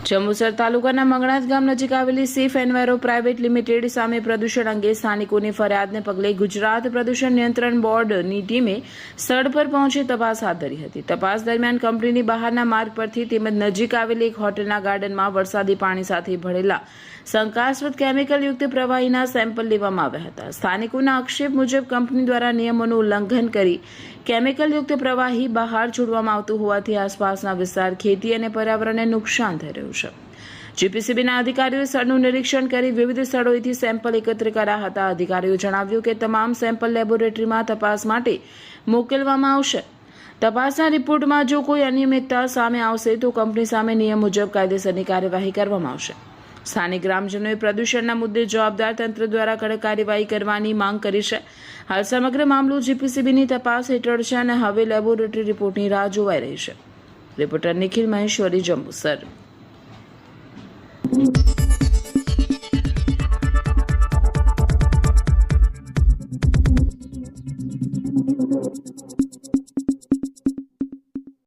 જંબુસર તાલુકાના મંગણાથ ગામ નજીક આવેલી સેફ એન્વાયરો પ્રાઇવેટ લિમિટેડ સામે પ્રદૂષણ અંગે સ્થાનિકોની ફરિયાદને પગલે ગુજરાત પ્રદૂષણ નિયંત્રણ બોર્ડની ટીમે સ્થળ પર પહોંચી તપાસ હાથ ધરી હતી। તપાસ દરમિયાન કંપનીની બહારના માર્ગ પરથી તેમજ નજીક આવેલી એક હોટલના ગાર્ડનમાં વરસાદી પાણી સાથે ભરેલા શંકાસ્પદ કેમિકલયુક્ત પ્રવાહીના સેમ્પલ લેવામાં આવ્યા હતા। સ્થાનિકોના આક્ષેપ મુજબ કંપની દ્વારા નિયમોનું ઉલ્લંઘન કરી કેમિકલયુક્ત પ્રવાહી બહાર છોડવામાં આવતું હોવાથી આસપાસના વિસ્તાર, ખેતી અને પર્યાવરણને નુકસાન થઈ રહ્યું છે। જીપીસીબીના અધિકારીઓએ સ્થળનું નિરીક્ષણ કરી વિવિધ સ્થળોએથી સેમ્પલ એકત્ર કર્યા હતા। અધિકારીઓએ જણાવ્યું કે તમામ સેમ્પલ લેબોરેટરીમાં તપાસ માટે મોકલવામાં આવશે। તપાસના રિપોર્ટમાં જો કોઈ અનિયમિતતા સામે આવશે તો કંપની સામે નિયમ મુજબ કાયદેસરની કાર્યવાહી કરવામાં આવશે। સ્થાનિક ગ્રામજનોએ પ્રદૂષણના મુદ્દે જવાબદાર તંત્ર દ્વારા કડક કાર્યવાહી કરવાની માંગ કરી છે। હાલ સમગ્ર મામલો જીપીસીબીની તપાસ હેઠળ છે અને હવે લેબોરેટરી રિપોર્ટની રાહ જોવાઈ રહી છે। રિપોર્ટર નિખિલ મહેશ્વરી, જંબુસર।